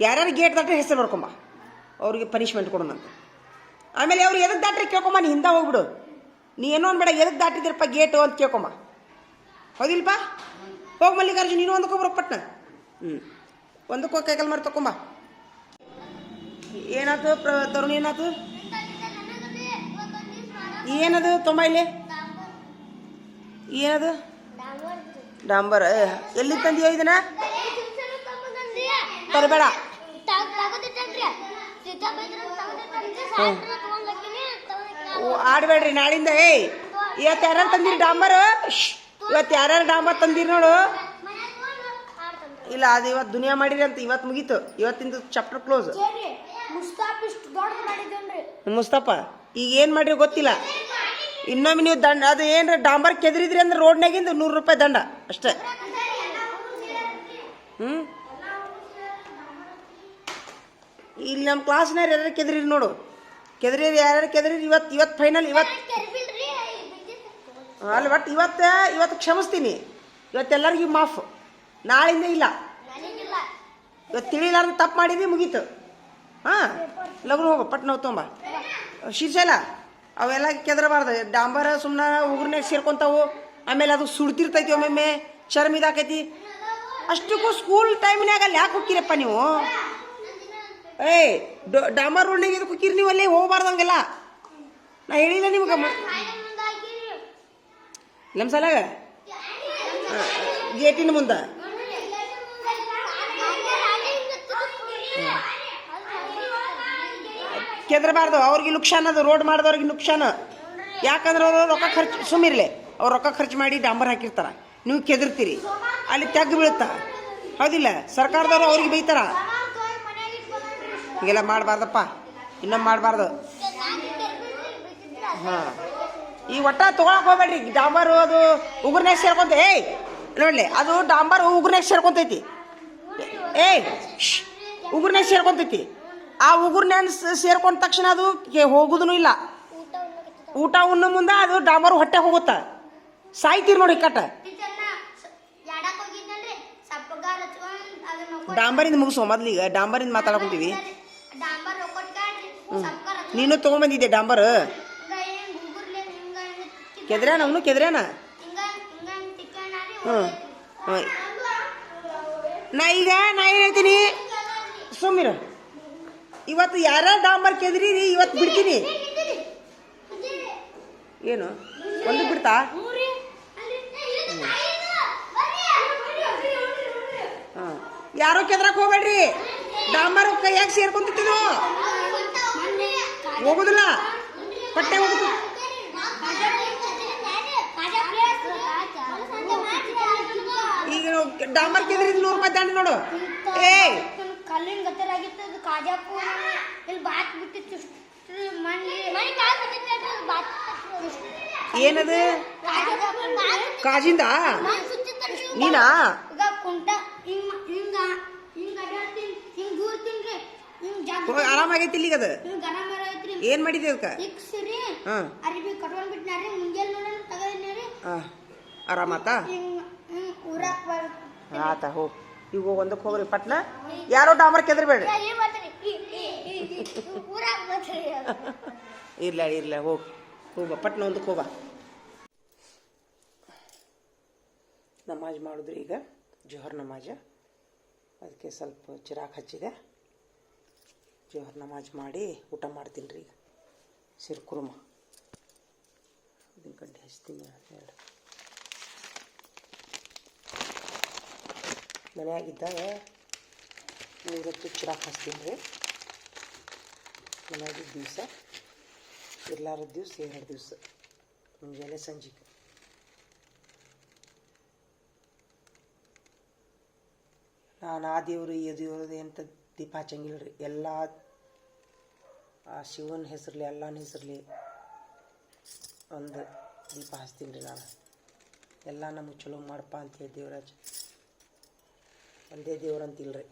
ಯಾರ್ಯಾರು ಗೇಟ್ ದಾಟ್ರೆ ಹೆಸರು ಬರ್ಕೊಂಬ ಅವ್ರಿಗೆ ಪನಿಷ್ಮೆಂಟ್ ಕೊಡೋಣಂತ ಆಮೇಲೆ ಅವ್ರು ಎದಕ್ಕೆ ದಾಟ್ರಿ ಕೇಳ್ಕೊಂಬ ನೀ ಹಿಂದೆ ಹೋಗ್ಬಿಡು ನೀ ಏನೋ ಅನ್ಬೇಡ ಎದಕ್ಕೆ ದಾಟಿದಿರಪ್ಪ ಗೇಟು ಅಂತ ಕೇಳ್ಕೊಂಬ ಹೌದಿಲ್ಪ ಹೋಗಿ ಮಲ್ಲಿಕಾರ್ಜುನ್ ನೀನು ಒಂದಕ್ಕೆ ಹೋಗ್ಬರೋ ಪಟ್ನ ಒಂದಕ್ಕೆ ಹೋಗಿ ಕೈಕಲ್ ಮಾಡಿ ತಕೊಂಬ ಏನಾಯ್ತು ತರುಣ್ ಏನಾಯ್ತು ಏನದು ತೊಂಬ ಇಲ್ಲಿ ಏನದು ಡಾಂಬರ್ ಎಲ್ಲಿ ತಂದಿಯೋ ಇದನ್ನ ತರಬೇಡ ಆಡ್ಬೇಡ್ರಿ ನಾಳಿಂದ ಇವತ್ತು ಯಾರು ತಂದಿರಿ ಡಾಂಬರ್ ಇವತ್ತು ಯಾರ್ಯಾರು ಡಾಂಬರ್ ತಂದಿರಿ ನೋಡು ಇಲ್ಲ ಅದು ಇವತ್ತು ದುನಿಯಾ ಮಾಡಿರಿ ಅಂತ ಇವತ್ತು ಮುಗೀತು ಇವತ್ತಿಂದ ಚಾಪ್ಟರ್ ಕ್ಲೋಸ್ ಮುಸ್ತಫ ಈಗ ಏನು ಮಾಡಿರಿ ಗೊತ್ತಿಲ್ಲ ಇನ್ನೊಮ್ಮೆ ನೀವು ದಂಡ ಅದು ಏನ್ರ ಡಾಂಬರ್ ಕೆದರಿದ್ರಿ ಅಂದ್ರೆ ರೋಡ್ನಾಗಿಂದ 100 ರೂಪಾಯಿ ದಂಡ ಅಷ್ಟೇ ಇಲ್ಲಿ ನಮ್ಮ ಕ್ಲಾಸ್ನಾರ ಯಾರು ಕೆದರಿ ನೋಡು ಕೆದ್ರೀರಿ ಯಾರ್ಯಾರು ಕೆದ್ರೀರಿ ಇವತ್ತು ಫೈನಲ್ ಇವತ್ತು ಅಲ್ಲಿ ಒಟ್ಟು ಇವತ್ತು ಕ್ಷಮಿಸ್ತೀನಿ. ಇವತ್ತೆಲ್ಲರಿಗೂ ಮಾಫ್, ನಾಳಿಂದ ಇಲ್ಲ. ಇವತ್ತು ತಿಳಿಲಾರ್ದು ತಪ್ಪು ಮಾಡಿದ್ವಿ, ಮುಗೀತು. ಹಾಂ, ಲಗ್ನ ಹೋಗ ಪಟ್ನ ತೊಂಬ ಶೀರ್ಷಲ ಅವೆಲ್ಲ ಕೆದರಬಾರ್ದು. ಡಾಂಬರ ಸುಮ್ಮನೆ ಉಗುರ್ನಾಗ ಸೇರ್ಕೊಂತಾವು, ಆಮೇಲೆ ಅದು ಸುಡ್ತಿರ್ತೈತಿ, ಒಮ್ಮೊಮ್ಮೆ ಚರ್ಮ ಇದಾಕೈತಿ. ಅಷ್ಟಕ್ಕೂ ಸ್ಕೂಲ್ ಟೈಮ್ನಾಗ ಅಲ್ಲಿ ಯಾಕೆ ಹೋಗ್ತೀರಪ್ಪ ನೀವು? ಏಯ್, ಡಾಂಬರ್ ರೋಡ್ನಾಗ ಇದಕ್ಕೆ ಹೋಗಿರಿ ನೀವು, ಅಲ್ಲೇ ಹೋಗ್ಬಾರ್ದಂಗೆಲ್ಲ. ನಾ ಹೇಳಿಲ್ಲ ನಿಮ್ಗೆ ನಮ್ಮ ಸಲಾಗ ಗೇಟಿನ ಮುಂದೆ ಕೆದರಬಾರ್ದು. ಅವ್ರಿಗೆ ನುಕ್ಸಾನ್, ಅದು ರೋಡ್ ಮಾಡಿದವ್ರಿಗೆ ನುಕ್ಸಾನ. ಯಾಕಂದ್ರೆ ಅವರು ರೊಕ್ಕ ಖರ್ಚು, ಸುಮ್ಮಿರ್ಲೆ, ಅವ್ರು ರೊಕ್ಕ ಖರ್ಚು ಮಾಡಿ ಡಾಂಬರ್ ಹಾಕಿರ್ತಾರ, ನೀವು ಕೆದರ್ತೀರಿ, ಅಲ್ಲಿ ತೆಗ್ದು ಬೀಳುತ್ತಾ. ಹೌದಿಲ್ಲ? ಸರ್ಕಾರದವ್ರು ಅವ್ರಿಗೆ ಬೈತಾರ. ಹೀಗೆಲ್ಲ ಮಾಡಬಾರ್ದಪ್ಪ, ಇನ್ನೊಮ್ಮೆ ಮಾಡಬಾರ್ದು. ಹಾಂ, ಈ ಒಟ್ಟ ತೊಗೊಳಕ್ ಹೋಗ್ಬೇಡ್ರಿ. ಡಾಂಬರು ಅದು ಉಗುರ್ನಾಗ ಸೇರ್ಕೊಂತ. ಏಯ್ ನೋಡ್ಲಿ, ಅದು ಡಾಂಬರ್ ಉಗುರ್ನಾಗ ಸೇರ್ಕೊಂತೈತಿ. ಏಯ್, ಉಗುರ್ನಾಗ ಸೇರ್ಕೊಂತೈತಿ. ಆ ಉಗುರ್ನ್ಯಾಗ ಸೇರ್ಕೊಂಡ ತಕ್ಷಣ ಅದು ಹೋಗುದೂ ಇಲ್ಲ. ಊಟ ಉಣ್ಣು ಮುಂದೆ ಅದು ಡಾಂಬರ್ ಹೊಟ್ಟೆ ಹೋಗುತ್ತ, ಸಾಯ್ತೀರಿ ನೋಡಿ ಕಟ್ಟ. ಡಾಂಬರಿಂದ ಮುಗಿಸೋ ಮೊದ್ಲೀಗ, ಡಾಂಬರಿಂದ ಮಾತಾಡ್ಕೊಂತೀವಿ. ನೀನು ತೊಗೊಂಬಂದಿದ್ದೆ ಡಾಂಬರ್. ಕೆದ್ರ್ಯಾನ ಅವನು ಕೆದ್ರ್ಯಾನ. ಹ್ಞೂ, ನಾ ಏನ್ ಹೇಳ್ತೀನಿ, ಸುಮ್ಮಿರ. ಇವತ್ತು ಯಾರ್ಯಾರು ಡಾಂಬರ್ ಕೆದ್ರೀರಿ ಇವತ್ತು ಬಿಡ್ತೀನಿ. ಏನು ಒಂದು ಬಿಡ್ತಾ? ಹಾಂ, ಯಾರೋ ಕೆದ್ರಕ್ಕೆ ಹೋಗ್ಬೇಡ್ರಿ. ಡಾಂಬರ್ ಕೈಯಾಗ ಸೇರ್ಕೊಂತಿದ್ದು ಹೋಗುದಿಲ್ಲ, ಪಟ್ಟೆ ಹೋಗುದು. ಈಗ ಡಾಂಬರ್ ಕೆದ್ರಿ 100 ರೂಪಾಯಿ ದಂಡ ನೋಡು. ಏಯ್, ಕಲ್ಲಿನ ಗತ್ತರಾಗಿತ್ತು ಅದು. ಕಾಜಾಪು ಇಲ್ಲಿ ಬಾತ್ ಬಿಟ್ಟಿತ್ತು. ಏನದು ಕಾಜಿಂದ ನೀನಾ? ಈಗ ಕುಂಟ ಹಿಂಗ ಹಿಂಗ ಹಿಂಗ ಅಡ್ಯಾಡ್ತೀನಿ, ಹಿಂಗ ದೂರ್ತೀನ್ರಿ, ಹಿಂಗ ಜಾಗ ಆರಾಮಾಗೈತಿ ಈಗ. ಅದು ಹಿಂಗ ಗರಂ ಐತ್ರಿ. ಏನ್ ಮಾಡಿದ್ರಿ ಅದಕ್ಕೆ? ಇಕ್ಸಿರಿ ಅರಿಬಿ ಕಟ್ಕೊಂಡ್ ಬಿಟ್ನಾರಿ, ಮುಂಜಾನೆ ನೋಡೋಣ ತಗದಿನಾರಿ. ಆರಾಮಾತಾ? ಹಿಂಗ ಹಿಂಗ ಊರಾಕ್ ಬರ್ ಆತ. ಹೋಗ್ ಈಗ ಒಂದಕ್ಕೆ ಹೋಗ್ರಿ ಪಟ್ನ. ಯಾರೋ ಡಾಂಬರ್ ಕೆದ್ರಬೇಡ್ರಿ. ಇರ್ಲ ಹೋಗ ಪಟ್ನ ಒಂದಕ್ಕೆ ಹೋಗ. ನಮಾಜ್ ಮಾಡಿದ್ರಿ ಈಗ, ಜೋಹರ್ ನಮಾಜ. ಅದಕ್ಕೆ ಸ್ವಲ್ಪ ಚಿರಾಕ್ ಹಚ್ಚಿದೆ. ಜೋಹರ್ ನಮಾಜ್ ಮಾಡಿ ಊಟ ಮಾಡ್ತೀನಿ ರೀ. ಈಗ ಸಿರ್ಕುರ್ಮ ಇದನ್ನ ಕಡ್ಡಿ ಹಚ್ತೀನಿ. ಹೇಳಿ, ಮನೆಯಾಗಿದ್ದಾಗ 3 ಹೊತ್ತು ಚಿರಾಕ್ ಹಚ್ತೀನಿ ರೀ. ಮನೆಯಾಗಿದ್ದ ದಿವಸ, ಇರ್ಲಾರದ ದಿವಸ 2 ದಿವಸ ಮುಂಜಾನೆ ಸಂಜೆಗೆ. ನಾನು ಆ ದೇವರು ಈ ದೇವ್ರದ್ದು ಎಂತ ದೀಪ ಹಚ್ಚಂಗಿಲ್ಲ ರೀ. ಎಲ್ಲ ಆ ಶಿವನ ಹೆಸರಲ್ಲಿ, ಎಲ್ಲನ ಹೆಸರಲ್ಲಿ ಒಂದು ದೀಪ ಹಚ್ತೀನಿ ರೀ. ನಾನು ಎಲ್ಲ ನಮಗೆ ಚಲೋ ಮಾಡಪ್ಪ ಅಂತೇಳಿ ದೇವರಾಜ್ ಒಂದೇ ದೇವ್ರಂತಿಲ್ಲ ರೀ.